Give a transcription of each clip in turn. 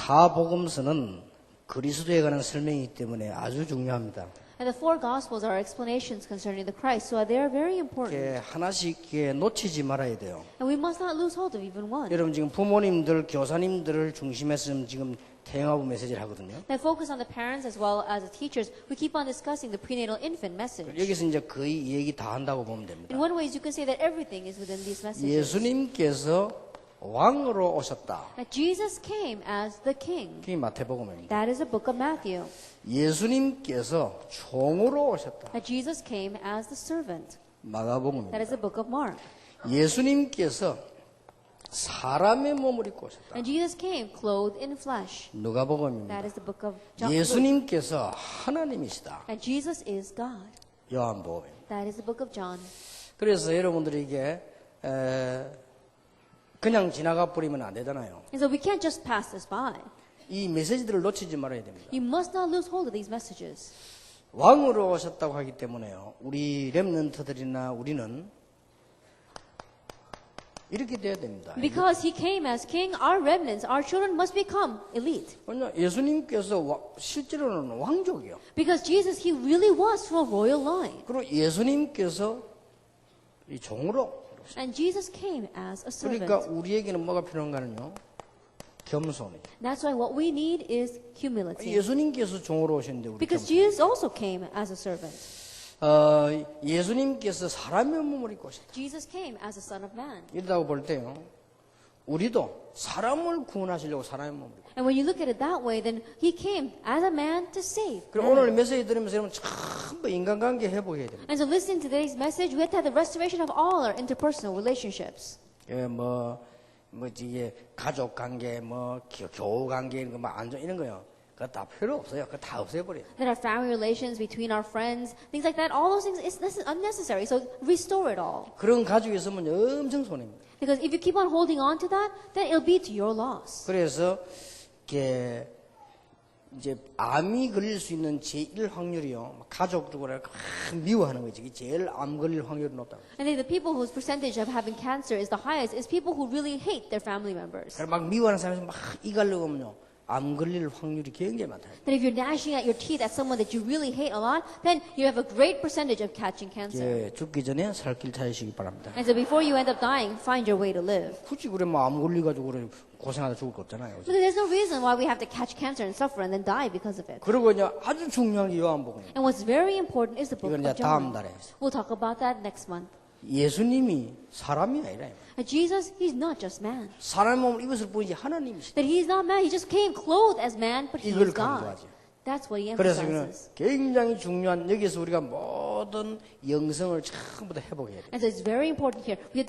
사복음서는 그리스도에 관한 설명이기 때문에 아주 중요합니다. And the four Gospels are explanations concerning the Christ, so they are very important. 하나씩 놓치지 말아야 돼요. And we must not lose hold of even one. 여러분 지금 부모님들, 교사님들을 중심해서 지금 태영하부 메시지를 하거든요. They focus on the parents as well as the teachers. We keep on discussing the prenatal infant message. 여기서 이제 거의 이 얘기 다 한다고 보면 됩니다. In one way, you can say that everything is within these messages. 예수님께서 왕으로 오셨다. That Jesus came as the king. 그게 마태복음입니다. That is the book of Matthew. 예수님께서 종으로 오셨다. That Jesus came as the servant. 마가복음입니다. That is the book of Mark. 예수님께서 사람의 몸을 입고 오셨다. And Jesus came clothed in flesh. 누가복음입니다. That is the book of John. 예수님께서 하나님이시다. And Jesus is God. 요한복음입니다. That is the book of John. 그래서 여러분들에게 그냥 지나가 버리면 안 되잖아요. And so we can't just pass this by. 이 메시지들을 놓치지 말아야 됩니다. You must not lose hold of these messages. 왕으로 오셨다고 하기 때문에요. 우리 렘넌트들이나 우리는 이렇게 돼야 됩니다. Because he came as king, our remnants, our children must become elite. 왜냐 예수님께서 실제로는 왕족이요. Because Jesus, he really was from a royal line. 그리고 예수님께서 이 종으로 And Jesus came as a servant. 그러니까 우리에게는 뭐가 필요한가는요? 겸손이죠. That's why what we need is humility. 예수님께서 종으로 오셨는데 우리 Because 겸손. Jesus also came as a servant. 예수님께서 사람의 몸을 입고 오셨다. Jesus came as a son of man. 이러다고 볼 때요. 우리도 사람을 구원하시려고 사람의 몸을 입고. And when you look at it that way, then he came as a man to save. 그럼 오늘 메시지 들으면서 여러분 전부 인간관계 회복해야 됩니다. And so listening to today's message, we have to have the restoration of all our interpersonal relationships. 이게 가족 관계, 교우 관계 이런 거 안전 이런 거요. 그거 다 필요 없어요. 그거 다 없애버려요. That our family relations between our friends, things like that, all those things is unnecessary. So restore it all. 그런 가족이 있으면 엄청 손해입니다. Because if you keep on holding on to that, then it'll be to your loss. 그래서 이제 암이 걸릴 수 있는 제일 확률이요. 가족적으로 미워하는 거지. 제일 암 걸릴 확률이 높다고. And the people whose percentage of having cancer is the highest is people who really hate their family members. 그래서 막 미워하는 사람이 막 이가려고 하면요. 암 걸릴 확률이 굉장히 많다. That if you're gnashing at your teeth at someone that you really hate a lot, then you have a great percentage of catching cancer. 죽기 전에 살 길 찾으시기 바랍니다. And so before you end up dying, find your way to live. 굳이 그러면 암 걸려가지고 그래 고생하다 죽을 거 없잖아요. Because there's no reason why we have to catch cancer and suffer and then die because of it. 그리고 이제 아주 중요한 게 요한복음. And what's very important is the book 이건 이제 of 다음 John. 달에. We'll talk about that next month. 예수님이 사람이 아니라 And Jesus, he's not just man. 사람의 몸을 입었을 뿐이지 하나님이시다. That he's not man. He just came clothed as man, but he 이걸 is God. 강조하죠. That's what he 그래서 이거는 emphasizes. 굉장히 중요한 여기서 우리가 모든 영성을 전부 다 회복해야 돼. And so it's very important here. We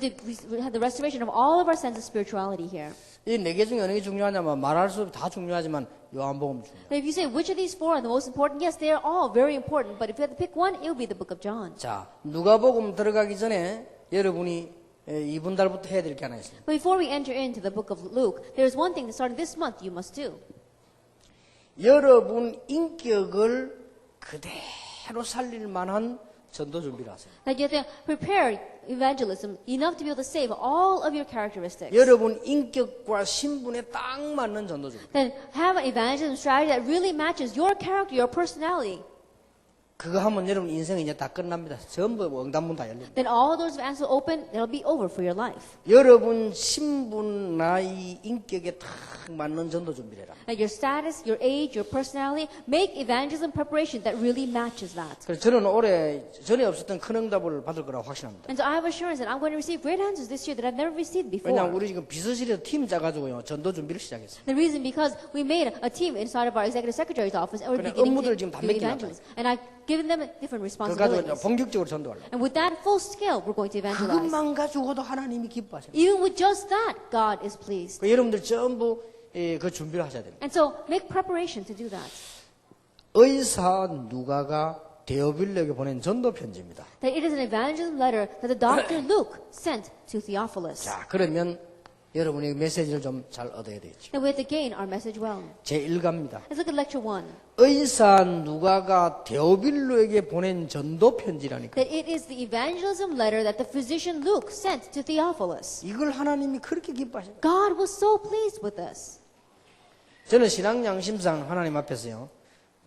have the restoration of all of our sense of spirituality here. 이 네 개 중에 어느 게 중요하냐면 말할 수 다 중요하지만 요한복음 중요해. But if you say which of these four are the most important, yes, they are all very important. But if you had to pick one, it would be the book of John. 자, 누가복음 들어가기 전에 여러분이 이번 달부터 해야 될 게 하나 있습니다. But before we enter into the book of Luke, there is one thing that starting this month you must do. 여러분 인격을 그대로 살릴 만한 전도 준비를 하세요. That you have to prepare evangelism enough to be able to save all of your characteristics. 여러분 인격과 신분에 딱 맞는 전도 준비. Then have an evangelism strategy that really matches your character, your personality. 그거 하면 여러분 인생이 이제 다 끝납니다. 전부 응답문 다 열립니다. Then all doors of answer open, it'll be over for your life. 여러분 신분, 나이, 인격에 딱 맞는 전도 준비를 해라. That your status, your age, your personality, make evangelism preparation that really matches that. 그래서 저는 올해 전에 없었던 큰 응답을 받을 거라고 확신합니다. And so I have assurance that I'm going to receive great answers this year that I've never received before. 왜냐하면 우리 지금 비서실에서 팀 짜가지고요 전도 준비를 시작했어요. The reason because we made a team inside of our executive secretary's office and we're 그래, beginning 업무들 to 지금 다 do 맡겨놨다. evangelism. And I've given them different 그거 가지고 responsibilities. 본격적으로 전도하려고. And with that full scale, we're going to evangelize. 그것만 가지고도 하나님이 기뻐하셔요. Even with just that, God is pleased. 여러분들 전부 그 준비를 하셔야 됩니다. And so make preparation to do that. 의사 누가가 데오빌로에게 보낸 전도 편지입니다. That it is an evangelism letter that the doctor Luke sent to Theophilus. 자, 그러면 여러분이 메시지를 좀 잘 얻어야 되겠죠. And we have to gain our message well. 제1가입니다. Let's look at lecture 1. 의사 누가가 데오빌로에게 보낸 전도 편지라니까. That it is the evangelism letter that the physician Luke sent to Theophilus. 이걸 하나님이 그렇게 기뻐하셨어요. God was so pleased with us. 저는 신앙 양심상 하나님 앞에서요.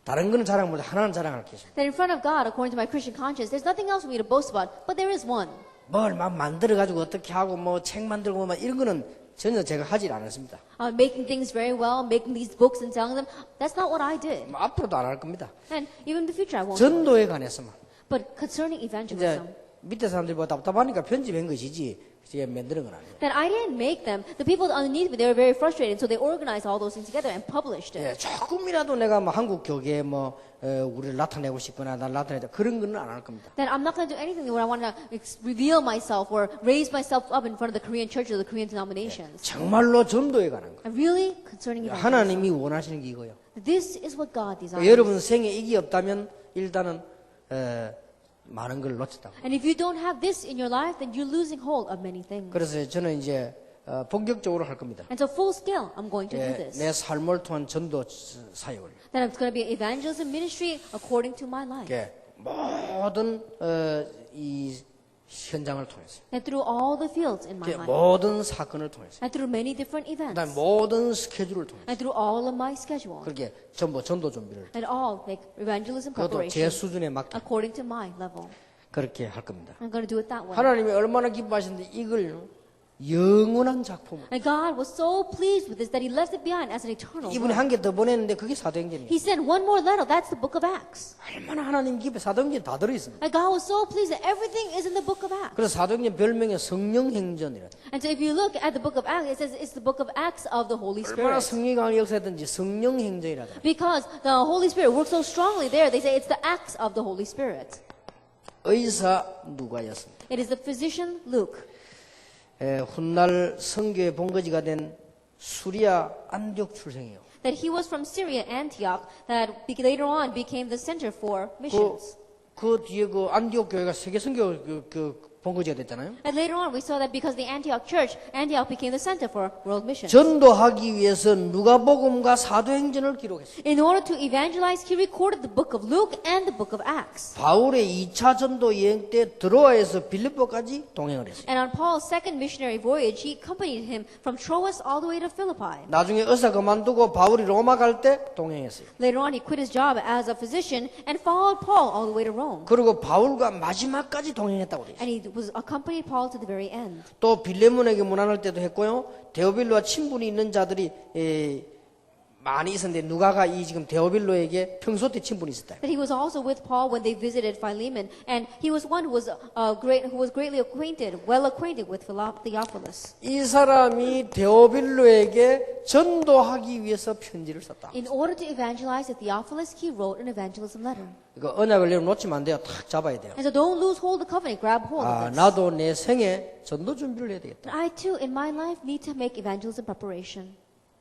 다른 거는 자랑 못해 하나는 자랑할 게 있어요. That in front of God, according to my Christian conscience, there's nothing else for me to boast about, but there is one. 뭘 막 만들어 가지고 어떻게 하고 뭐 책 만들고 막 이런 거는 전혀 제가 하질 않았습니다. Making things very well, making these books and selling them, that's not what I did. 뭐 앞으로도 안 할 겁니다. And even in the future, I won't. do it. 전도에 관해서만. But concerning 이제 evangelism, 밑에 사람들이 뭐 답답하니까 편집한 것이지 제가 만드는 건 아니에요. that I didn't make them. The people underneath me, they were very frustrated, so they organized all those things together and published it. 예, 조금이라도 내가 뭐 한국 교계에 뭐 우리를 나타내고 싶거나 날 나타내자 그런 거는 안 할 겁니다. That I'm not going to do anything where I want to reveal myself or raise myself up in front of the Korean church or the Korean denominations. 정말로 전도에 관한 거. And really concerning evangelism. 하나님이 원하시는 게 이거예요. This is what God desires. 여러분 생에 이게 없다면 일단은 많은 걸 놓쳤다고. And if you don't have this in your life, then you're losing hold of many things. 그래서 저는 이제 본격적으로 할 겁니다. And so full scale, I'm going to do 예, this. 내 삶을 통한 전도 사역을. That it's going to be evangelism ministry according to my life. 예, 모든 이 현장을 통해서, And through all the fields in my 예, life. 모든 사건을 통해서, And through many different events. 그다음 모든 스케줄을 통해서 And through all of my schedule. 그렇게 전부 전도 준비를 And all make evangelism 그것도 제 preparation 수준에 맞게 according to my level. 그렇게 할 겁니다. I'm going to do it that way. 하나님이 얼마나 기뻐하시는데 이걸 영원한 작품으로 And God was so pleased with this that He left it behind as an eternal 이분이 work. 한 개 더 보냈는데 그게 사도행전이에요. He sent one more letter. That's the book of Acts. 얼마나 하나님 기뻐 사도행전 다 들어 있습니다. And God was so pleased that everything is in the book of Acts. 그래서 사도행전 별명이 성령행전이라. And so if you look at the book of Acts, it says it's the book of Acts of the Holy 얼마나 Spirit. 성령이 강한 역사든지 성령행전이라. Because the Holy Spirit works so strongly there, they say it's the acts of the Holy Spirit. 의사 누가였습니다. It is the physician Luke. 훗날 선교의 본거지가 된 수리아 안디옥 출생이에요. That he was from Syria, Antioch, that later on became the center for missions. 그 뒤에 그 안디옥 교회가 세계 선교 본거지가 됐잖아요. And later on we saw that because the Antioch church, Antioch became the center for world missions. 전도하기 위해서 누가복음과 사도행전을 기록했어요. In order to evangelize, he recorded the book of Luke and the book of Acts. 바울의 2차 전도 여행 때 드로아에서 빌립보까지 동행을 했어요. And on Paul's second missionary voyage, he accompanied him from Troas all the way to Philippi. 나중에 의사 그만두고 바울이 로마 갈 때 동행했어요. Later on, he quit his job as a physician and followed Paul all the way to Rome. 그리고 바울과 마지막까지 동행했다고 돼 있어요. And he was accompanied Paul to the very end. 또 빌레몬에게 문안할 때도 했고요. 데오빌로와 친분이 있는 자들이 많이 있었는데 누가가 이 지금 데오빌로에게 평소 때 친분이 있었다. That he was also with Paul when they visited Philemon, and he was one who was greatly acquainted, well acquainted with Theophilus. 이 사람이 데오빌로에게 전도하기 위해서 편지를 썼다. In order to evangelize to Theophilus, he wrote an evangelism letter. 이거 언약을 내려 놓치면 안 돼요. 탁 잡아야 돼요. And so don't lose hold of the covenant, grab hold 아, of this. 나도 내 생에 전도 준비를 해야 되겠다. I too, in my life, need to make evangelism preparation.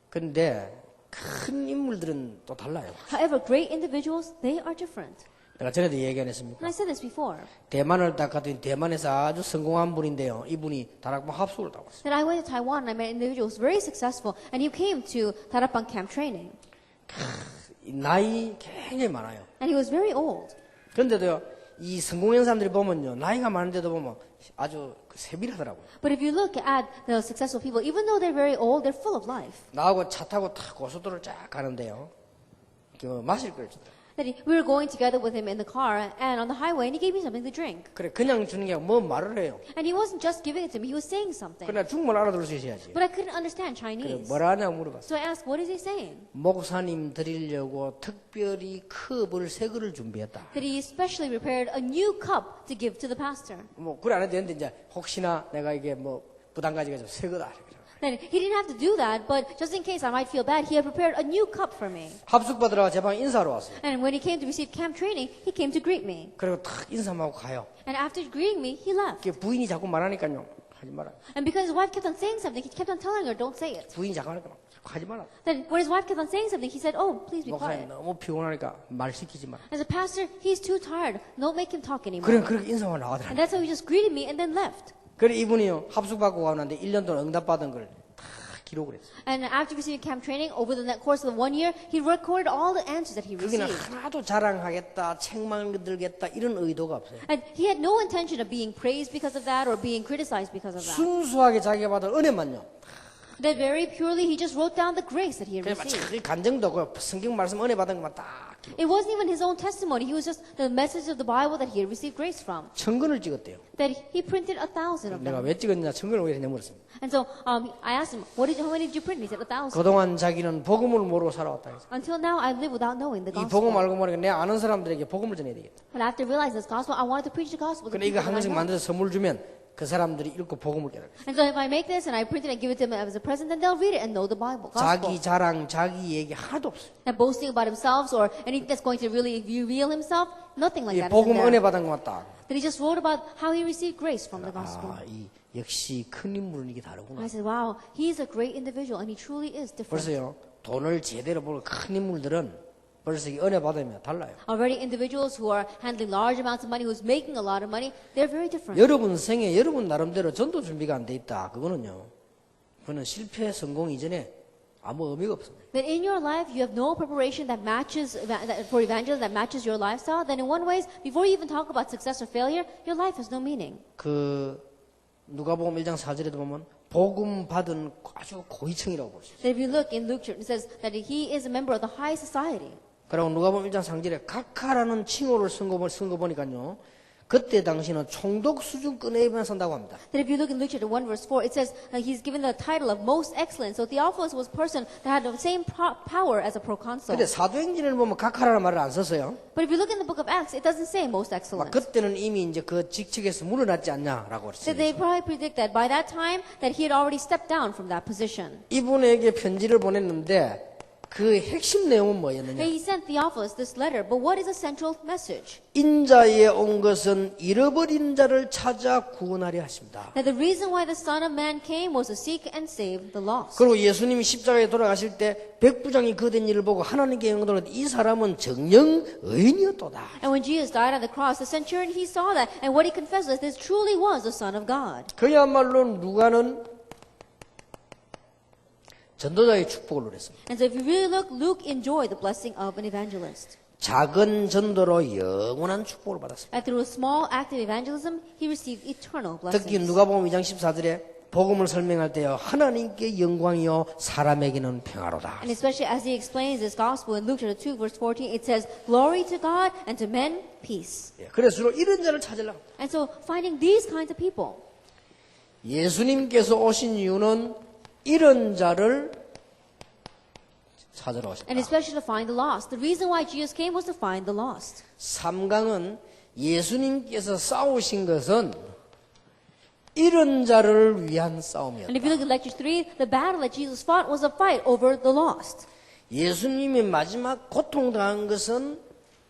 근데 큰 인물들은 또 달라요. However, great individuals, they are different. 내가 전에도 얘기 안 했습니까? And I said this before. 대만을 딱 갔더니 대만에서 아주 성공한 분인데요. 이분이 다락방 합숙을 다 왔어요. That I went to Taiwan and I met an individual who was very successful, and he came to Tarapang camp training. 나이 굉장히 많아요. And he was very old. 그런데도요, 이 성공한 사람들이 보면요, 나이가 많은데도 보면 아주 세밀하더라고요. But if you look at the successful people, even though they're very old, they're full of life. 나하고 차 타고 탁 고속도로를 쫙 가는데요. 그 마실 걸 준다. That we were going together with him in the car and on the highway, and he gave me something to drink. 그래, 그냥 주는 게 아니라 뭐 말을 해요. And he wasn't just giving it to me; he was saying something. 그러나 중국말 알아들을 수 있어야지. But I couldn't understand 그래, Chinese. 뭐라 하냐고 물어봤어. So I asked, "What is he saying?" 목사님 드리려고 특별히 컵을 새 거를 준비했다. That he especially prepared a new cup to give to the pastor. 뭐 그래 안 해도 되는데 이제 혹시나 내가 이게 뭐 부담 가지고 새 거다. Then he didn't have to do that, but just in case I might feel bad, he had prepared a new cup for me. 합숙 받으러 제 방 인사하러 왔어요. And when he came to receive camp training, he came to greet me. 그리고 탁 인사하고 가요. And after greeting me, he left. 그 부인이 자꾸 말하니까요. 하지 마라. And because his wife kept on saying something, he kept on telling her, "Don't say it." 부인이 자꾸 하니까 하지 마라. Then when his wife kept on saying something, he said, "Oh, please be 목사님 quiet." 너무 피곤하니까 말 시키지 마라. As a pastor, he's too tired. Don't make him talk anymore. 그래 그렇게 인사만 And 나가더라. that's how he just greeted me and then left. 그래 이분이요 합숙 받고 가는데 1년 동안 응답 받은 걸 다 기록을 했어요. And after receiving camp training, over the course of the 1 year, he recorded all the answers that he 거기는 received. 하나도 자랑하겠다, 책만 들겠다 이런 의도가 없어요. And he had no intention of being praised because of that or being criticized because of that. 순수하게 자기가 받은 은혜만요. That very purely he just wrote down the grace that he had 그래 막 received. 자기 간증도 그 성경 말씀 은혜 받은 것만 딱 It wasn't even his own testimony. He was just the message of the Bible that he had received grace from. 1000권을 찍었대요. That he printed 1,000 of 내가 them. 왜 찍었냐 1000권을 왜 했냐 물었습니다. And so I asked him, how many did you print? He said 1,000. 그동안 자기는 복음을 모르고 살아왔다 해서 Until now, I live without knowing the 이 복음 gospel. 알고 보니까 내 아는 사람들에게 복음을 전해야 되겠다. But after realizing this gospel, I wanted to preach the gospel to 그래 이거 people 한 that I 권씩 know. 만들어서 선물 주면 그 사람들이 읽고 복음을 깨달아. And so if I make this and I print it and give it to them as a present, then they'll read it and know the Bible, gospel. 자기 자랑, 자기 얘기 하나도 없어요. And boasting about themselves or anything that's going to really reveal himself, nothing like 이 that is in 복음 은혜 there. 받은 것만 딱. That he just wrote about how he received grace from the gospel. 아, 이 역시 큰 인물은 이게 다르구나. I said, wow, he's a great individual and he truly is different. 벌써요. 돈을 제대로 벌 큰 인물들은 벌써 이 은혜 받으면 달라요. Already individuals who are handling large amounts of money, who's making a lot of money, they're very different. 여러분 생에 여러분 나름대로 전도 준비가 안 돼 있다. 그거는요. 그거는 실패 성공 이전에 아무 의미가 없습니다. That in your life you have no preparation that matches for evangelism that matches your lifestyle, then in one ways, before you even talk about success or failure, your life has no meaning. 그 누가복음 1장 4절에도 보면 복음 받은 아주 고위층이라고 볼 수 있어요. That if you look in Luke, it says that he is a member of the high society. 그리고 누가복음 1장 3절에 각하라는 칭호를 쓴 거 보니까요. 그때 당시는 총독 수준 끄내면 산다고 합니다. That if you look in Luke chapter 1 verse 4, it says he's given the title of most excellent. So Theophilus was a person that had the same power as a proconsul. 근데 사도행전을 보면 각하라는 말을 안 썼어요. But if you look in the book of Acts, it doesn't say most 막 excellent. 그때는 이미 이제 그 직책에서 물러났지 않냐라고 So they 그랬어요. probably predict that by that time that he had already stepped down from that position. 이분에게 편지를 보냈는데 그 핵심 내용은 뭐였느냐? He sent Theophilus this letter, but what is the central message? 인자에 온 것은 잃어버린 자를 찾아 구원하려 하십니다. That the reason why the Son of Man came was to seek and save the lost. 그리고 예수님이 십자가에 돌아가실 때 백부장이 그 된 일을 보고 하나님께 영광을 이 사람은 정령 의인이었도다. And when Jesus died on the cross, the centurion, he saw that, and what he confessed was this truly was the Son of God. 그야말로 누가는 전도자의 축복을 누렸습니다. And so if you really look, Luke enjoyed the blessing of an evangelist. 작은 전도로 영원한 축복을 받았습니다. And through a small act of evangelism, he received eternal 특히 blessings. 누가복음 2장 14절에 복음을 설명할 때요 하나님께 영광이요 사람에게는 평화로다. And especially as he explains this gospel in Luke chapter 2 verse 14, it says, Glory to God and to men, peace. 예, 그래서 주로 이런 자를 찾으려고. And so finding these kinds of people. 예수님께서 오신 이유는 이런 자를 찾으러 오셨다. And especially to find the lost. The reason why Jesus came was to find the lost. 3강은 예수님께서 싸우신 것은 이런 자를 위한 싸움이었다. And if you look at lecture 3, the battle that Jesus fought was a fight over the lost. 예수님이 마지막 고통당한 것은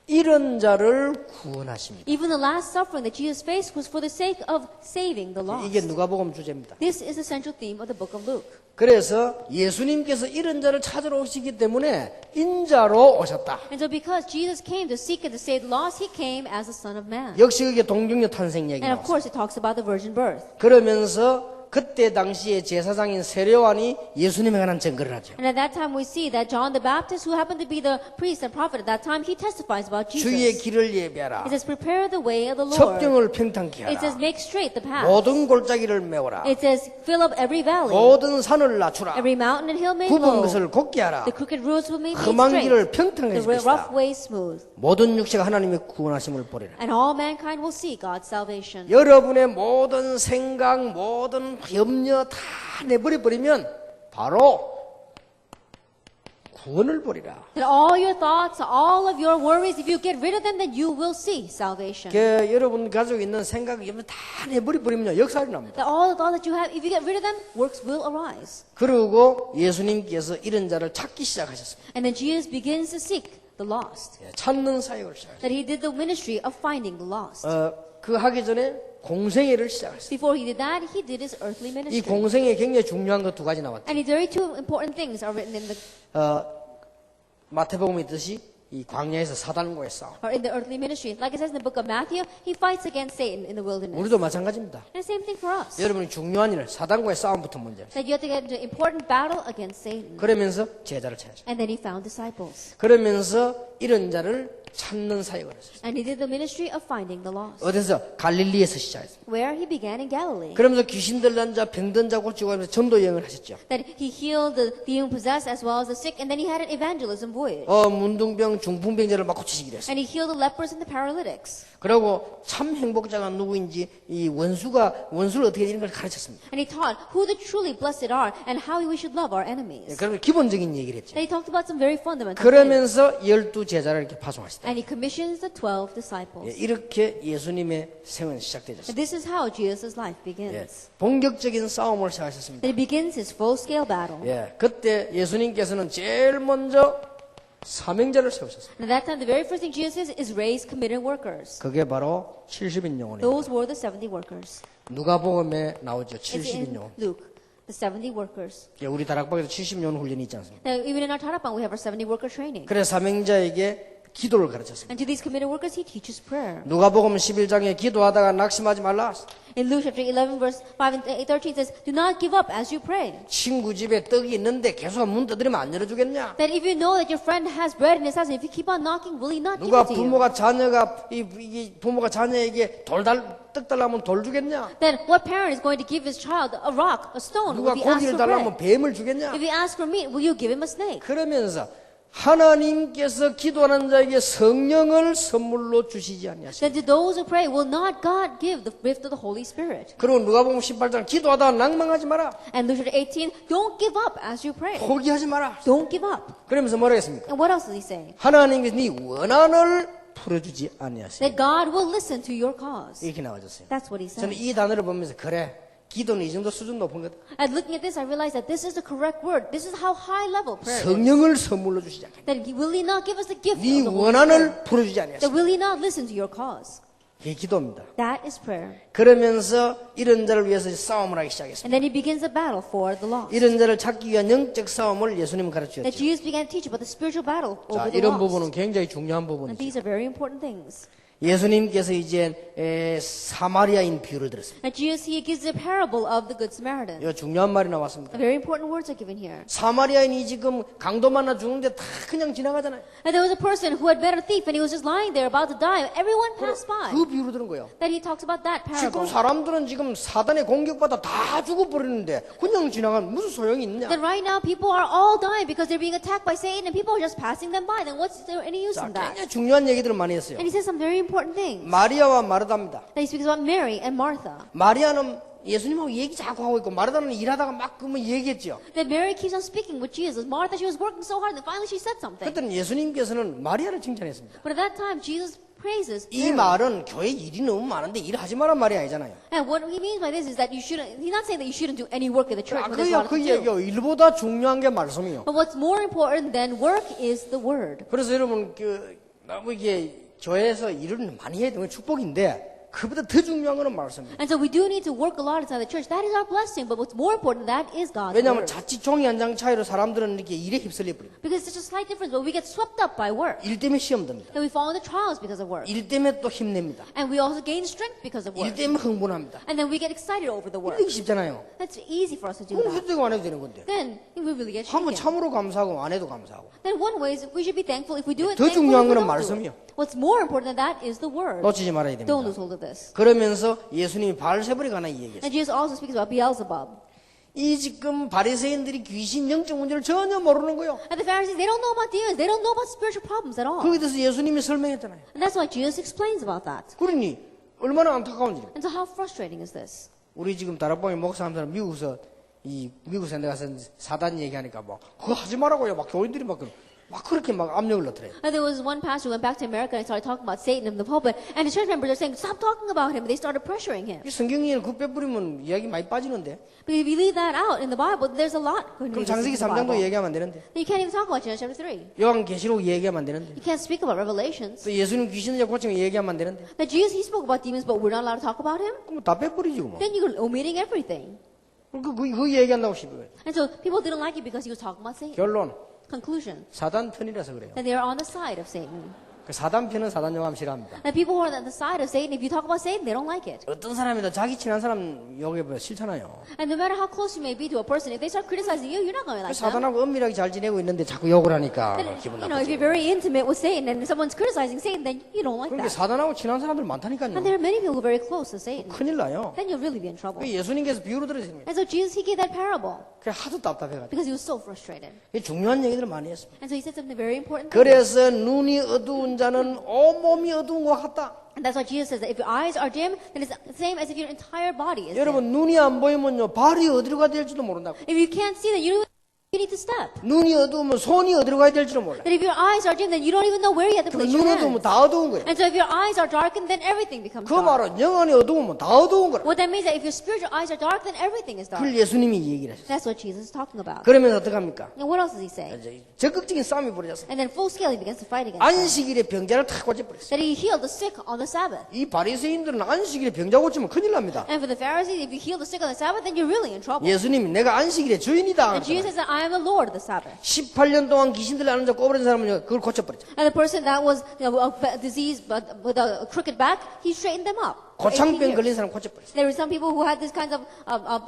이런 자를 구원하십니다. Even the last suffering that Jesus faced was for the sake of saving the lost. 이게 누가복음 주제입니다. This is the central theme of the book of Luke. 그래서 예수님께서 이런 자를 찾으러 오시기 때문에 인자로 오셨다. And so because Jesus came to seek and to save the lost, he came as the Son of Man. 역시 그게 동정녀 탄생 얘기 And of 나왔어요. course it talks about the virgin birth. 그러면서 그때 당시에 제사장인 세례요한이 예수님에 관한 증거를 하죠. And at that time we see that John the Baptist, who happened to be the priest and prophet at that time, he testifies about 주의 Jesus. 길을 예비하라. It says, prepare the way of the Lord. 첩경을 평탄케 It says, 하라. make straight the path. 모든 골짜기를 메워라. It says, fill up every valley. 모든 산을 낮추라. Every mountain and hill made 굽은 low. 것을 곱게 하라. The crooked roads will be made 험한 길을 straight. 평탄하게 The 해주시다. rough ways smooth. 모든 육체가 하나님의 구원하심을 보리라. And all mankind will see God's salvation. 여러분의 모든 생각, 모든 염려 다 내버려버리면 바로 구원을 보리라. That all your thoughts, all of your worries, if you get rid of them, then you will see salvation. 여러분 가지고 있는 생각, 염려 다 내버려버리면 역사를 납니다. That all the thoughts that you have, if you get rid of them, works will arise. 그리고 예수님께서 이런 자를 찾기 시작하셨습니다. And then Jesus begins to seek the lost. 찾는 사역을 시작하셨습니다. That he did the ministry of finding the lost. 그 하기 전에 공생애를 시작했습니다. Before he did that, he did his earthly 이 ministry. 공생애 굉장히 중요한 거 두 가지 나왔죠. And very two important things are written in the 마태복음에 있듯이 이 광야에서 사단과의 싸움. Or in the earthly ministry. Like it says in the book of Matthew, he fights against Satan in the wilderness. 우리도 마찬가지입니다. And the same thing for us. 여러분이 중요한 일을 사단과의 싸움부터 먼저. That you have to get into important battle against Satan. 그러면서 제자를 찾아죠. And then he found disciples. 그러면서 이런 자를 찾는 사역을 했어요. And he did the ministry of finding the lost. 어디서? 갈릴리에서 시작했습니다. Where he began in Galilee. 그러면서 귀신 들난 자, 병든 자 고치고 하면서 전도 여행을 하셨죠. That he healed the demon-possessed as well as the sick. And then he had an evangelism voyage. 문둥병, 중풍병자를 막 고치시기로 했어요. And he healed the lepers and the paralytics. 그리고 참 행복자가 누구인지 이 원수를 어떻게 이런 걸 가르쳤습니다. And he taught who the truly blessed are and how we should love our 예, enemies. 그러면 기본적인 얘기를 했죠. And he talked about some very fundamental things. 그러면서 12제자를 이렇게 파송하시다. And he commissions the 12 예, disciples. 이렇게 예수님의 생은 시작되었습니다. And this is how Jesus' life 예, begins. 본격적인 싸움을 시작하셨습니다. That he begins his full-scale battle. 예, 그때 예수님께서는 제일 먼저 사명자를 세우셨습니다. And at that time, the very first thing Jesus did is raise committed workers. 그게 바로 70인 영혼입니다. Those were the 70 workers. 누가복음에 나오죠. It's 70인 in 영혼. Luke, the 70 workers. 예, 우리 다락방에도 70년 훈련이 있지 않습니까? Now, even in our Tarapang, we have our 70 worker training. 그래서 사명자에게 기도를 가르쳤습니다. And to these committed workers, he teaches prayer. 누가복음 11장에 기도하다가 낙심하지 말라. In Luke chapter 11, verse 5 and 13 says, do not give up as you pray. 친구 집에 떡이 있는데 계속 문 두드리면 안 열어주겠냐? That if you know that your friend has bread in his house, and if you keep on knocking, will he not give 누가 it to you? 부모가 자녀에게 떡 달라면 돌 주겠냐? Then what parent is going to give his child a rock, a stone, 누가 if he asks 고기를 for bread? 달라면 뱀을 주겠냐? If he asks for meat, will you give him a snake? 그러면서 하나님께서 기도하는 자에게 성령을 선물로 주시지 아니하시고 Then to those who pray, will not God give the gift of the Holy Spirit? 그리고 누가복음 18장 기도하다가 낭망하지 마라. And Luke chapter 18, don't give up as you pray. 포기하지 마라. Don't give up. 그러면서 뭐라 했습니까? And what else does he say? 하나님께서 네 원한을 풀어주지 아니하시고 That God will listen to your cause. 이렇게 나와졌어요. That's what he 저는 said. 이 단어를 보면서 그래 기도는 이 정도 수준 높은 거다. And looking at this, I realized that this is the correct word. This is how high level prayer is. 성령을 선물로 주시지 않겠냐. That will he not give us the gift 네 of the Holy Spirit? 원한을 풀어주지 That 아니하시고 will he not listen to your cause? 이게 기도입니다. That is prayer. 그러면서 이런 자를 위해서 싸움을 하기 시작했습니다. And then he begins a battle for the lost. 이런 자를 찾기 위한 영적 싸움을 예수님은 That 가르치셨죠. Jesus began to teach about the spiritual battle 자, over the 이런 lost. 부분은 굉장히 중요한 And 부분이죠. these are very important things. 예수님께서 이제 사마리아인 비유를 들었습니다. That Jesus, he gives the parable of the Good Samaritan. 이 중요한 말이 나왔습니다. Very important words are given here. 사마리아인이 지금 강도 만나 죽는데 다 그냥 지나가잖아요. And there was a person who had met a thief and he was just lying there about to die. Everyone passed by. 그 비유를 들은 거예요. That he talks about that 지금 parable. 사람들은 지금 사단의 공격받아 다 죽어버리는데 그냥 지나가면 무슨 소용이 있느냐? That right now people are all dying because they're being attacked by Satan and people are just passing them by. Then what's there any use 자, in that? 굉장히 중요한 얘기들을 많이 했어요. And he says some very important things. 마리아와 마르다입니다. That he speaks about Mary and Martha. 마리아는 예수님하고 얘기 자꾸 하고 있고 마르다는 일하다가 막 그러면 얘기했죠. That Mary keeps on speaking with Jesus. Martha, she was working so hard and finally she said something. 그때는 예수님께서는 마리아를 칭찬했습니다. But at that time, Jesus praises 이 Mary. 말은 교회 일이 너무 많은데 일하지 마란 말이 아니잖아요. And what he means by this is that you shouldn't, he's not saying that you shouldn't do any work in the church when there's a 그야 lot 그 to do. 얘기요. 일보다 중요한 게 말씀이요. But what's more important than work is the word. 그래서 여러분 너무 이게 교회에서 일을 많이 해야 되는 건 축복인데 그보다 더 중요한 거는 말씀입니다. And so we do need to work a lot inside the church. That is our blessing. But what's more important, that is God's 왜냐하면 word. 자칫 종이 한 장 차이로 사람들은 이렇게 일에 휩쓸려 버립니다. Because it's such a slight difference, but we get swept up by work. 일 때문에 시험 듭니다. Then we fall into trials because of work. 일 때문에 또 힘냅니다. And we also gain strength because of 일 work. 때문에 흥분합니다. And then we get excited over the work. 이게 쉽잖아요. That's easy for us to do 그럼 that. 해도 되고 안 해도 되는 건데. Then we really get 한번 shaken. 참으로 감사하고 안 해도 감사하고. Then one way is we should be thankful if we do it. 더 thankful 중요한 if we 거는 don't do 말씀이요. it. What's more important than that is the word. 놓치지 말아야 Don't 됩니다. lose hold of this. 그러면서 예수님이 바알세불에 관한 얘기했어요. And Jesus also speaks about Beelzebub. 이 지금 바리새인들이 귀신 영적 문제를 전혀 모르는 거예요. And the Pharisees, they don't know about demons. They don't know about spiritual problems at all. 거기에 대해서 예수님이 설명했잖아요. And that's why Jesus explains about that. 그러니 얼마나 안타까운 일이에요. And so how frustrating is this? 우리 지금 다락방에 목사 한 사람 미국에서 미국에서 내가 사단 얘기하니까 뭐 그거 하지 말라고요. 막 교인들이 막 그렇게 막 압력을 넣더래요. And there was one pastor who went back to America and started talking about Satan in the pulpit. And the church members are saying, stop talking about him. They started pressuring him. 이 성경에는 그 빼뿌리면 이야기 많이 빠지는데. But if you leave that out in the Bible, there's a lot going to 그럼 be 장세기 in the 3장도 Bible. 얘기하면 안 되는데. You can't even talk about Genesis chapter 3. 요한계시록 얘기하면 안 되는데. You can't speak about Revelations. 또 예수님 귀신을 고치는 거 얘기하면 안 되는데. That Jesus, he spoke about demons, but we're not allowed to talk about him? 그럼 다 빼뿌리지 뭐. Then you're omitting everything. 그 얘기한다고 싶어요. And so people didn't like it because he was talking about Satan. 결론 Conclusion. 사단 편이라서 그래요. That they are on the side of Satan. 그 사단 편은 사단 용암 싫어합니다. And people who are on the side of Satan, if you talk about Satan, they don't like it. 어떤 사람이든 자기 친한 사람 욕해보면 싫잖아요. And no matter how close you may be to a person, if they start criticizing you, you're not going to like them. 사단하고 은밀하게 잘 지내고 있는데 자꾸 욕을 하니까 Then, 기분 you know, if 나쁘죠. you're very intimate with Satan and someone's criticizing Satan, then you don't like 그러니까 that. 사단하고 친한 사람들 많다니까요. And there are many people who are very close to Satan. 큰일 나요. Then you'll really be in trouble. 예수님께서 비유로 들으십니다. And so Jesus, he gave that parable 그래 하도 답답해가지고. because he was so frustrated. 중요한 얘기들을 많이 했습니다. And so he said something very important. 그래서 눈이 어두운 자는 온몸이 어두운 것 같다. And that's why Jesus says that if your eyes are dim, then it's the same as if your entire body is dim. 여러분 눈이 안 보이면요 발이 어디로 가야 될지도 모른다고. If you can't see, then you need to step. 눈이 어두우면 손이 어디로 가야 될지도 몰라. That if your eyes are dim, then you don't even know where you have to place your 눈 어두우면 hands. 다 어두운 거야. And so if your eyes are darkened, then everything becomes 그 dark. 말은 영안이 어두우면 다 어두운 거라. What that means is that if your spiritual eyes are dark, then everything is dark. 그걸 예수님이 얘기를 하셨어요. That's what Jesus is talking about. 그러면 어떡합니까? And what else does he say? 적극적인 싸움이 벌어졌어요. And then full scale, he begins to fight against them. 안식일에 병자를 탁 고쳐버렸어요. That he healed the sick on the Sabbath. 이 바리새인들은 안식일에 병자 고치면 큰일 납니다. And for the Pharisees, if you heal the sick on the Sabbath, then you're really in trouble. 예수님이 내가 안식일의 주인이다. And Jesus says that I am the Lord of the Sabbath. 18년 동안 귀신들 안 앉아 꼬부러진 사람은 그걸 고쳐버렸죠. And the person that was diseased but with a crooked back, he straightened them up. for 18 고창병 years. 걸린 사람 고쳐버렸어요. There were some people who had this kind of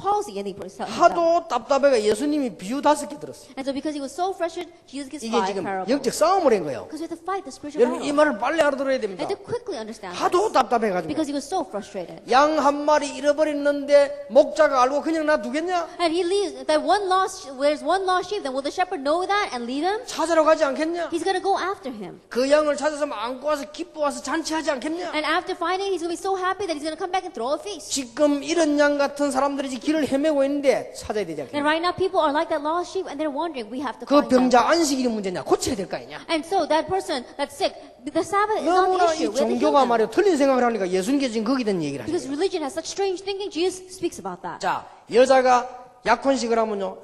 palsy, and he put 하도 답답해가 예수님이 비유 5개 들었어요. And so because he was so frustrated, Jesus gives 이게 5 지금 parables. 영적 싸움을 한 거예요. Because we have to fight the spiritual 여러분 이 battle. 말을 빨리 알아들어야 됩니다. And to quickly understand 하도 this. 답답해가지고 Because he was so frustrated. 양 한 마리 잃어버렸는데 목자가 알고 그냥 놔두겠냐? And he leaves that there's one lost sheep, then will the shepherd know that and lead him? 찾으러 가지 않겠냐? He's going to go after him. 그 양을 찾아서 안고 와서 기뻐 와서 잔치하지 않겠냐? And after finding, he's going to be so happy that he's going to come back and throw a feast. 지금 이런 양 같은 사람들이 지금 길을 헤매고 있는데 찾아야 되지 And 않겠냐? right now, people are like that lost sheep, and they're wondering, we have to 그 find them. 병자 안식일이 문제냐? 고쳐야 될 거 아니냐? And so that person that's sick, the Sabbath is not the 너무나 issue. 이 We have to heal 종교가 them. 말이야 틀린 생각을 하니까 예수님께 지금 거기 된 얘기를 Because 하죠. religion has such strange thinking, Jesus speaks about that. 자, 여자가 약혼식을 하면요,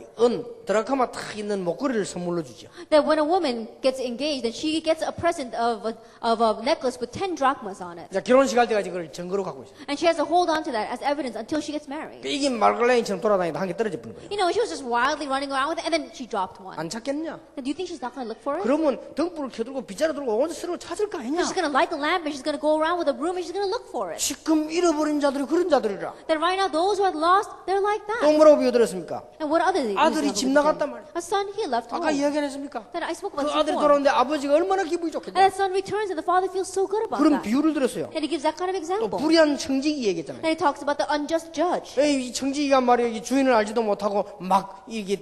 드라크마 탁 있는 목걸이를 선물로 주죠. That when a woman gets engaged, then she gets a present of a necklace with 10 drachmas on it. 자, 결혼식 할 때까지 그걸 증거로 갖고 있어요. And she has to hold on to that as evidence until she gets married. 이게 말글레인처럼 돌아다니다 한 개 떨어져 버린 거예요. You know, she was just wildly running around with it, and then she dropped one. 안 찾겠냐? And do you think she's not going to look for it? 그러면 등불을 켜들고 빗자루 들고 온 스스로 찾을 거 아니냐? She's going to light the lamp, and she's going to go around with a broom, and she's going to look for it. 지금 잃어버린 자들이 그런 자들이라. That right now, those who are lost, they're like that. 또 뭐라고 비유드렸습니까? And what other 아들이 집 나갔단 말이야. A son, he left home. 아까 이야기 안 했습니까? That I spoke 그 about 아들이 before. 돌아오는데 아버지가 얼마나 기분이 And 좋겠냐? that son returns, and the father feels so good about 그런 that. 비유를 들었어요. And he gives that kind of 또 example. 불의한 청지기 얘기했잖아요. And he talks about the unjust judge. 이 청지기가 말이야, 이 주인을 알지도 못하고 막 이게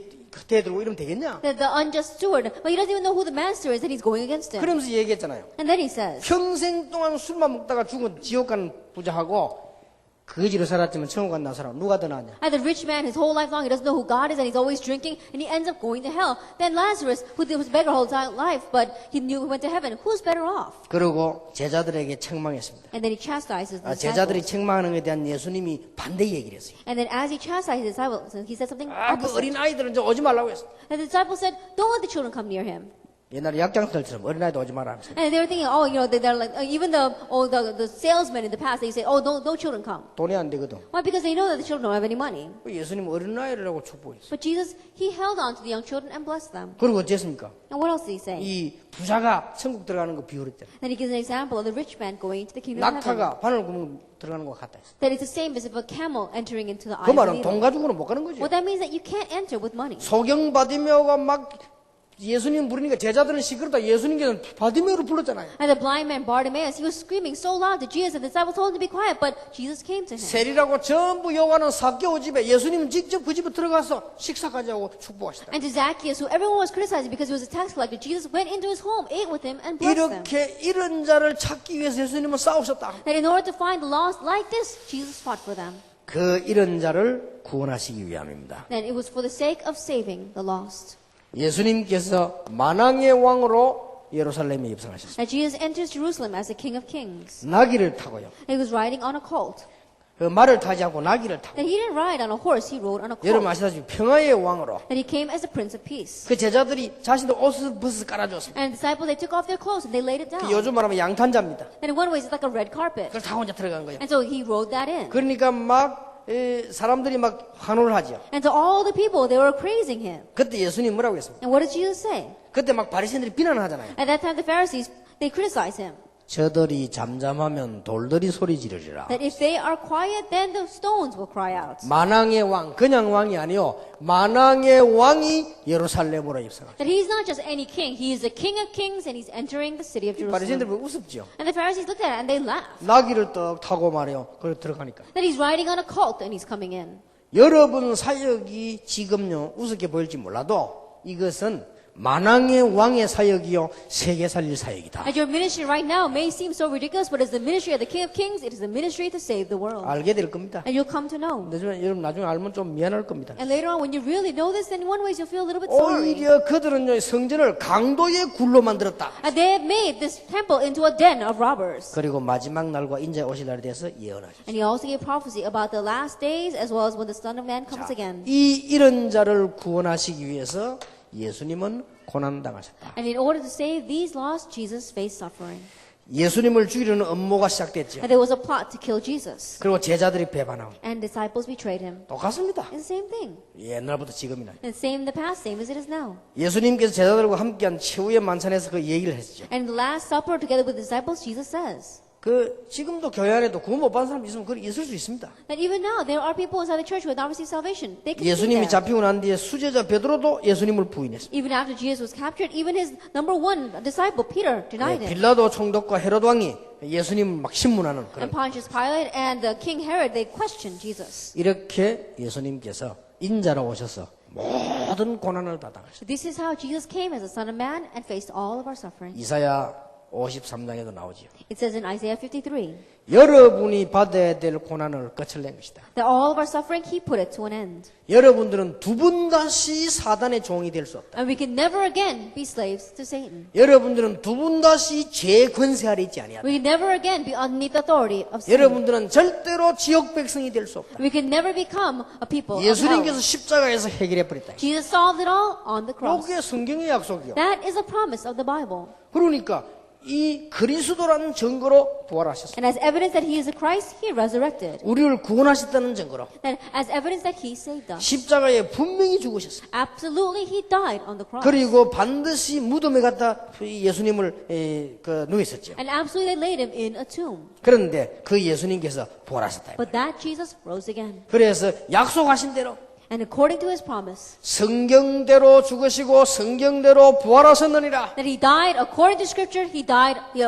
대들고 이러면 되겠냐? The unjust steward, but he doesn't even know who the master is, and he's going against him. 그러면서 얘기했잖아요. And then he says, 평생 동안 술만 먹다가 죽은 지옥 가는 부자하고 거지로 살았지만 천국 간 나사람 누가 더 나냐? and the rich man, his whole life long, he doesn't know who God is, and he's always drinking, and he ends up going to hell. Then Lazarus, who was beggar whole life, but he knew he went to heaven. Who's better off? 그리고 제자들에게 책망했습니다. And then he chastises the 제자들이 disciples. 책망하는 것에 대한 예수님이 반대 얘기를 했어요. And then as he chastised his disciples, he said something 그 opposite. 어린 아이들은 저 오지 말라고 했어. And the disciples said, don't let the children come near him. 옛날에 약장들처럼 어린 아이도 오지 마라 하면서 And they were thinking, oh, you know, they're like, even the salesmen in the past, they say, oh, no children come. 돈이 안 되거든. Why? Because they know that the children don't have any money. 예수님 어린 아이라고 축복했어. But Jesus, he held on to the young children and blessed them. 그리고 어쨌습니까? And what else did he say? 이 부자가 천국 들어가는 거 비유했잖아. Then he gives an example of the rich man going into the kingdom of heaven. 낙타가 바늘 구멍 들어가는 것 같다 했어. That it's the same as if a camel entering into the 그 eye of the 말은 needle. 돈 가지고는 못 가는 거지. What that means is that you can't enter with money. 소경 바디메오가 막 예수님 부르니까 제자들은 시끄럽다. 예수님께서는 바디메오를 불렀잖아요. And the blind man Bartimaeus, he was screaming so loud to Jesus, and the disciples told him to be quiet, but Jesus came to him. 세리라고 전부 요구하는 삭개오 집에 예수님은 직접 그 집에 들어가서 식사까지 하고 축복하시다. And to Zacchaeus, who everyone was criticizing because he was a tax collector, Jesus went into his home, ate with him, and blessed them. 이렇게 이런 자를 찾기 위해서 예수님은 싸우셨다. That in order to find the lost like this, Jesus fought for them. 그 이런 자를 구원하시기 위함입니다. Then it was for the sake of saving the lost. 예수님께서 만왕의 왕으로 예루살렘에 입성하셨습니다. That Jesus enters Jerusalem as the King of Kings. 나귀를 타고요. And he was riding on a colt. 그 말을 타지 않고 나귀를 타고. That he didn't ride on a horse, he rode on a 여러분 colt. 아시다시피 평화의 왕으로 That he came as the Prince of Peace. 그 제자들이 자신도 옷을 벗어 깔아줬습니다. And the disciples, they took off their clothes and they laid it down. 요즘 말하면 양탄자입니다. And in one way, it's like a red carpet. 그걸 타고 혼자 들어간 거예요. And so he rode that in. 그러니까 막 사람들이 막 환호를 하죠. And to all the people, they were praising him. 그때 예수님 뭐라고 했습니까? And what did Jesus say? 그때 막 바리새인들이 비난을 하잖아요. At that time, the Pharisees, they criticized him. 저들이 잠잠하면 돌들이 소리 지르리라. That if they are quiet, then the stones will cry out. 만왕의 왕, 그냥 왕이 아니요. 만왕의 왕이 예루살렘으로 입성합니다. That he's not just any king, he is the king of kings and he's entering the city of 바리새인들 Jerusalem. 보고 우습죠. And the Pharisees looked at it and they laughed. 나귀를 떡 타고 말이요. 그걸 들어가니까. That he's riding on a colt and he's coming in. 여러분 사역이 지금요 우습게 보일지 몰라도 이것은 만왕의 왕의 사역이요 세계 살릴 사역이다. And your ministry right now may seem so ridiculous, but it's the ministry of the King of Kings. It is the ministry to save the world. 알게 될 겁니다. And you'll come to know. 여러분 나중에 알면 좀 미안할 겁니다. And later on, when you really know this, then in one way you'll feel a little bit sorry. 오히려 그들은요 성전을 강도의 굴로 만들었다. And they have made this temple into a den of robbers. 그리고 마지막 날과 인자 오실 날에 대해서 예언하죠. And he also gave prophecy about the last days as well as when the Son of Man comes again. 이런 자를 구원하시기 위해서 예수님은 고난당하셨다. And in order to save these lost, Jesus faced suffering. 예수님을 죽이려는 음모가 시작됐죠. And there was a plot to kill Jesus. 그리고 제자들이 배반하고 And disciples betrayed him. 똑같습니다. It's the same thing. 옛날부터 지금이나. And same in the past, same as it is now. 예수님께서 제자들과 함께한 최후의 만찬에서 그 얘기를 했죠. And in the Last Supper, together with the disciples, Jesus says 지금도 교회 안에도 구원 못 받은 사람 있으면 그렇게 있을 수 있습니다. that even now there are people inside the church who have not received salvation. They can be 예수님이 there. 잡히고 난 뒤에 수제자 베드로도 예수님을 부인했습니다. Even after Jesus was captured, even his number one disciple, Peter, denied him. 빌라도 총독과 헤롯 왕이 예수님을 막 신문하는 그런 And Pontius Pilate and King Herod, they questioned Jesus. 이렇게 예수님께서 인자로 오셔서 모든 고난을 받아가셨습니다. This is how Jesus came as the Son of Man and faced all of our suffering. 이사야 53장에도 나오지요. It says in Isaiah 53 여러분이 받아야 될 고난을 끝을 낸 것이다. that all of our suffering, He put it to an end. 여러분들은 두 번 다시 사단의 종이 될 수 없다. And we can never again be slaves to Satan. 여러분들은 두 번 다시 죄 권세 아래 있지 아니하다. We can never again be underneath the authority of sin. 여러분들은 절대로 지옥 백성이 될 수 없다. We can never become a people of 예수님께서 hell. 십자가에서 해결해 버렸다. Jesus solved it all on the cross. 이게 성경의 약속이요. That is a promise of the Bible. 그러니까 이 그리스도라는 증거로 부활하셨습니다. And as evidence that He is the Christ, He resurrected. 우리를 구원하셨다는 증거로 And as evidence that He saved us. 십자가에 분명히 죽으셨어요. Absolutely, He died on the cross. 그리고 반드시 무덤에 갖다 예수님을 누이셨죠. And absolutely, they laid Him in a tomb. 그런데 그 예수님께서 부활하셨다. But that Jesus rose again. 그래서 약속하신 대로 And according to His promise, 성경대로 죽으시고 성경대로 부활하셨느니라. that He died according to Scripture, He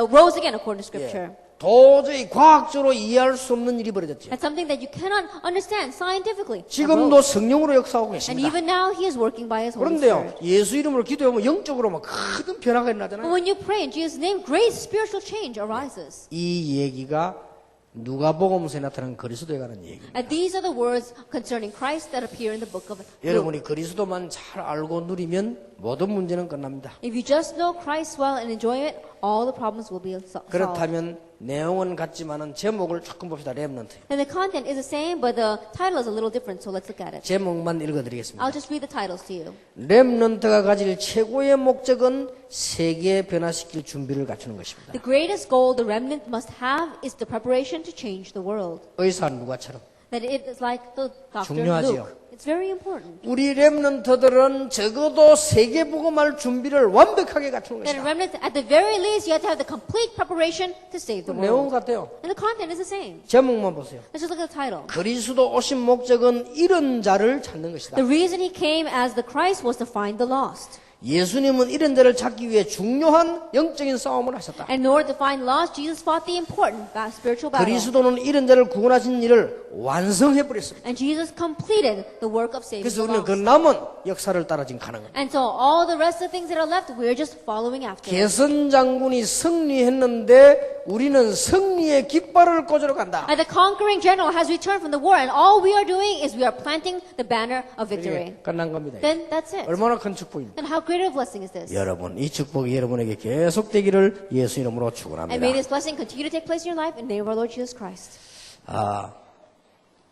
rose again according to Scripture. 도저히 과학적으로 이해할 수 없는 일이 벌어졌죠. That's something that you cannot understand scientifically. 지금도 성령으로 역사하고 And 계십니다. even now, He is working by His Holy 그런데요, Spirit. 예수 이름으로 기도하면 영적으로 막 큰 변화가 But 일어나잖아요. when you pray in Jesus' name, great spiritual change arises. 이 얘기가 누가복음서에 나타난 그리스도에 관한 얘기입니다. And these are the words concerning Christ that appear in the book of Luke. 여러분이 그리스도만 잘 알고 누리면 모든 문제는 끝납니다. If you just know Christ well and enjoy it, all the problems will be solved. 그렇다면 내용은 같지만은 제목을 조금 봅시다. 렘넌트. And the content is the same, but the title is a little different, so let's look at it. 제목만 읽어드리겠습니다. I'll just read the titles to you. 렘넌트가 가질 최고의 목적은 세계 변화시킬 준비를 갖추는 것입니다. The greatest goal the remnant must have is the preparation to change the world. 의사 누가처럼. That it is like the Dr. 중요하지요. Luke. It's very important. 우리 렘넌트들은 적어도 세계 복음할 준비를 완벽하게 갖추는 That a 것이다. remnant, at the very least, you have to have the complete preparation to save the 내용 world. 같아요. And the content is the same. 제목만 보세요. Let's just look at the title. 그리스도 오신 목적은 이런 자를 찾는 것이다. The reason he came as the Christ was to find the lost. 예수님은 이런 자를 찾기 위해 중요한 영적인 싸움을 하셨다. And in order to find lost, Jesus fought the important spiritual battle. 그리스도는 이런 자를 구원하신 일을 완성해 버렸습니다. And Jesus completed the work of saving 그래서 the 우리는 그 lost. 남은 역사를 따라 지금 가는 겁니다. And so all the rest of the things that are left, we're just following after. 개선 장군이 승리했는데 우리는 승리의 깃발을 꽂으러 간다. And the conquering general has returned from the war, and all we are doing is we are planting the banner of victory. 이게 끝난 겁니다. Then that's it. 얼마나 큰 축복입니다. Then how great a blessing is this? 여러분, 이 축복이 여러분에게 계속되기를 예수 이름으로 And may 축원합니다. this blessing continue to take place in your life in the name of our Lord Jesus Christ.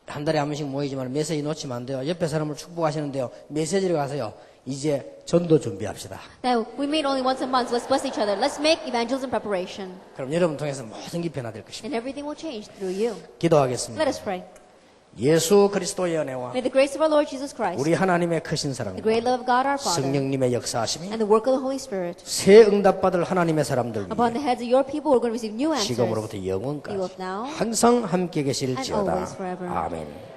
한 달에 한 번씩 모이지만 메시지 놓치면 안 돼요. 옆에 사람을 축복하시는데요. 메시지를 가세요. 이제 전도 준비합시다. Now, we meet only once a month, so let's bless each other. Let's make evangelism preparation. 그럼 여러분 통해서 모든 게 변화될 것입니다. And everything will change through you. 기도하겠습니다. Let us pray. 예수 그리스도의 은혜와 May the grace of our Lord Jesus Christ, 우리 하나님의 크신 the 사랑과 great love of God our Father, 성령님의 역사하심이 and the work of the Holy Spirit 새 응답받을 하나님의 사람들 upon the 위해 heads of your people who are going to receive new answers, 지금으로부터 be 영원까지 with now 항상 함께 and 계실지어다. always forever. 아멘.